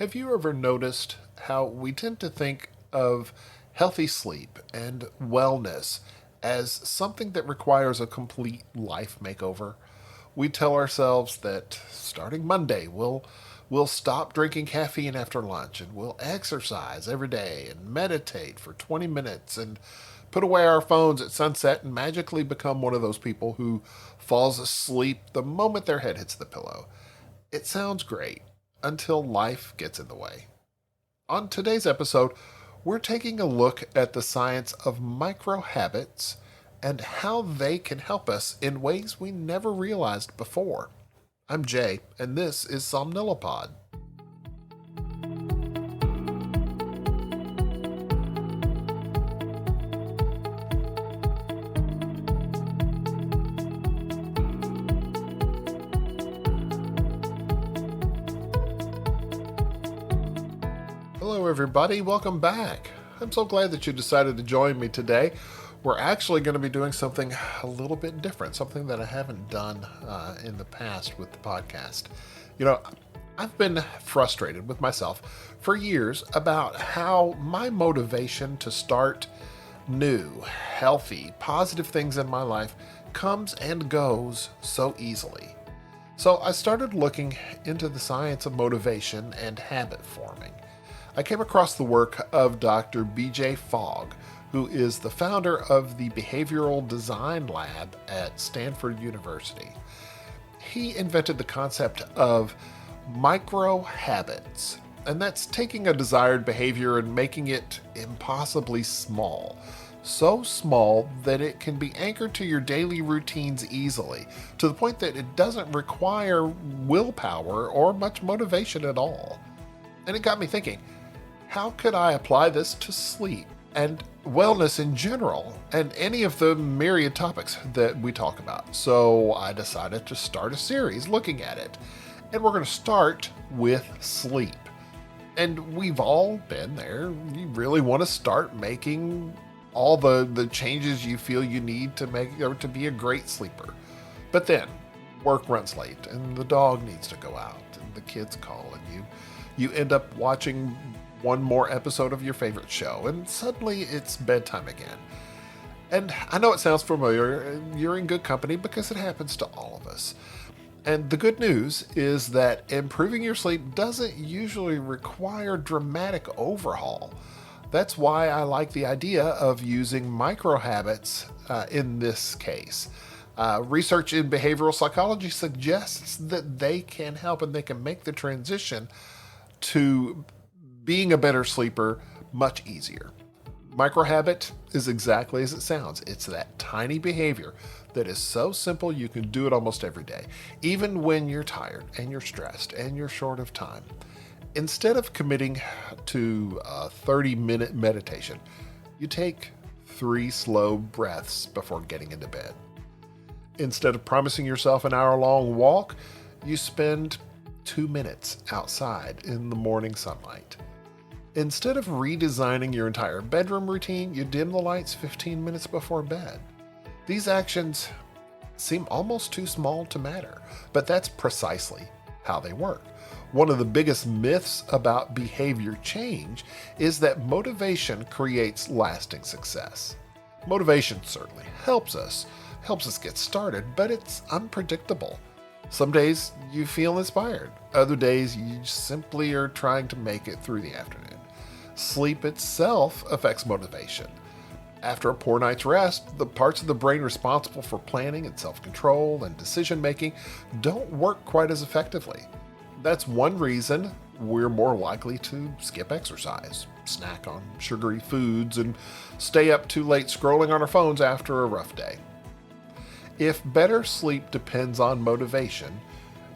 Have you ever noticed how we tend to think of healthy sleep and wellness as something that requires a complete life makeover? We tell ourselves that starting Monday, we'll stop drinking caffeine after lunch and we'll exercise every day and meditate for 20 minutes and put away our phones at sunset and magically become one of those people who falls asleep the moment their head hits the pillow. It sounds great until life gets in the way. On today's episode, we're taking a look at the science of micro habits and how they can help us in ways we never realized before. I'm Jay, and this is Somnilopod. Hello, everybody. Welcome back. I'm so glad that you decided to join me today. We're actually going to be doing something a little bit different, something that I haven't done in the past with the podcast. I've been frustrated with myself for years about how my motivation to start new, healthy, positive things in my life comes and goes so easily. So I started looking into the science of motivation and habit forming. I came across the work of Dr. B.J. Fogg, who is the founder of the Behavioral Design Lab at Stanford University. He invented the concept of micro habits, and that's taking a desired behavior and making it impossibly small. So small that it can be anchored to your daily routines easily, to the point that it doesn't require willpower or much motivation at all. And it got me thinking, how could I apply this to sleep and wellness in general and any of the myriad topics that we talk about? So I decided to start a series looking at it. And we're going to start with sleep. And we've all been there. You really want to start making all the changes you feel you need to make or to be a great sleeper. But then work runs late and the dog needs to go out and the kids call and you end up watching one more episode of your favorite show, and suddenly it's bedtime again. And I know it sounds familiar, you're in good company because it happens to all of us. And the good news is that improving your sleep doesn't usually require dramatic overhaul. That's why I like the idea of using micro habits in this case. Research in behavioral psychology suggests that they can help and they can make the transition to being a better sleeper much easier. Micro habit is exactly as it sounds. It's that tiny behavior that is so simple you can do it almost every day, even when you're tired and you're stressed and you're short of time. Instead of committing to a 30-minute meditation, you take 3 slow breaths before getting into bed. Instead of promising yourself an hour-long walk, you spend 2 minutes outside in the morning sunlight. Instead of redesigning your entire bedroom routine, you dim the lights 15 minutes before bed. These actions seem almost too small to matter, but that's precisely how they work. One of the biggest myths about behavior change is that motivation creates lasting success. Motivation certainly helps us get started, but it's unpredictable. Some days you feel inspired. Other days you simply are trying to make it through the afternoon. Sleep itself affects motivation. After a poor night's rest, the parts of the brain responsible for planning and self-control and decision-making don't work quite as effectively. That's one reason we're more likely to skip exercise, snack on sugary foods, and stay up too late scrolling on our phones after a rough day. If better sleep depends on motivation,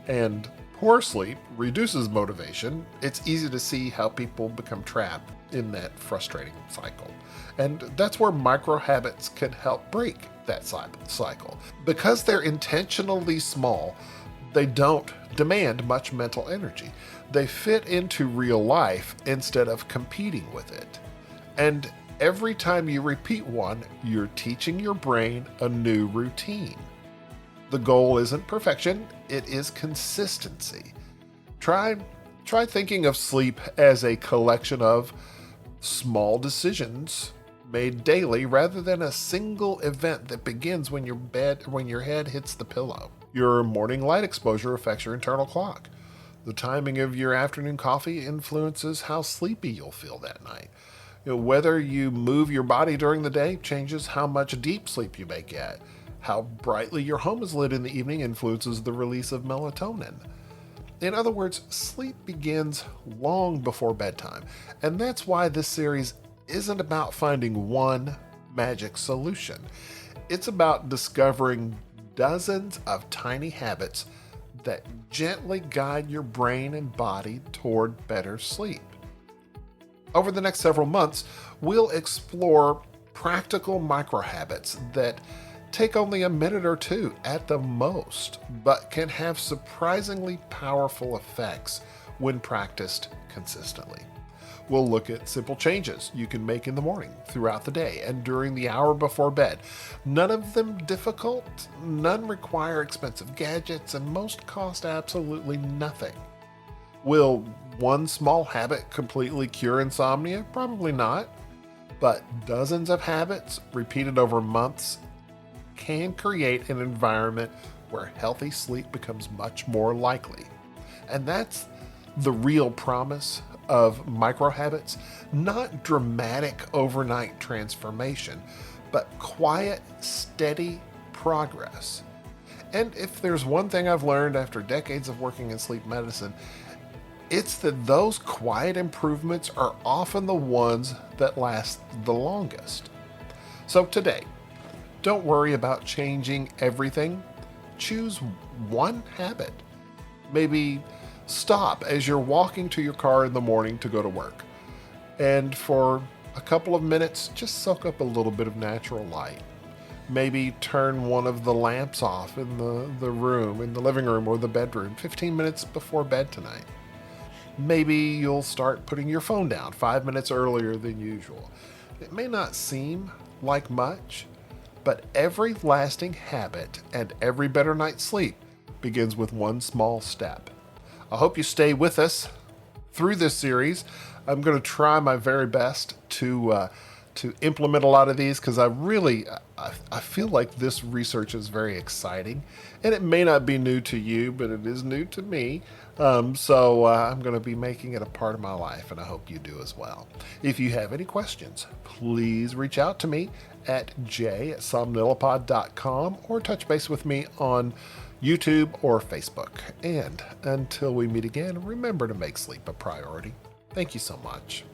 and poor sleep reduces motivation, it's easy to see how people become trapped in that frustrating cycle. And that's where micro habits can help break that cycle. Because they're intentionally small, they don't demand much mental energy. They fit into real life instead of competing with it. And every time you repeat one, you're teaching your brain a new routine. The goal isn't perfection, it is consistency. Try Try thinking of sleep as a collection of small decisions made daily rather than a single event that begins when your head hits the pillow. Your morning light exposure affects your internal clock. The timing of your afternoon coffee influences how sleepy you'll feel that night. Whether you move your body during the day changes how much deep sleep you may get. How brightly your home is lit in the evening influences the release of melatonin. In other words, sleep begins long before bedtime, and that's why this series isn't about finding one magic solution. It's about discovering dozens of tiny habits that gently guide your brain and body toward better sleep. Over the next several months, we'll explore practical micro habits that take only a minute or two at the most, but can have surprisingly powerful effects when practiced consistently. We'll look at simple changes you can make in the morning, throughout the day, and during the hour before bed. None of them difficult, none require expensive gadgets, and most cost absolutely nothing. Will one small habit completely cure insomnia? Probably not. But dozens of habits repeated over months can create an environment where healthy sleep becomes much more likely. And that's the real promise of micro habits, not dramatic overnight transformation, but quiet, steady progress. And if there's one thing I've learned after decades of working in sleep medicine, it's that those quiet improvements are often the ones that last the longest. So today, don't worry about changing everything. Choose one habit. Maybe stop as you're walking to your car in the morning to go to work. And for a couple of minutes, just soak up a little bit of natural light. Maybe turn one of the lamps off in the room, in the living room or the bedroom, 15 minutes before bed tonight. Maybe you'll start putting your phone down 5 minutes earlier than usual. It may not seem like much, but every lasting habit and every better night's sleep begins with one small step. I hope you stay with us through this series. I'm going to try my very best to implement a lot of these because I feel like this research is very exciting, and it may not be new to you, but it is new to me. So I'm going to be making it a part of my life, and I hope you do as well. If you have any questions, please reach out to me at jay@somnilopod.com or touch base with me on YouTube or Facebook. And until we meet again, remember to make sleep a priority. Thank you so much.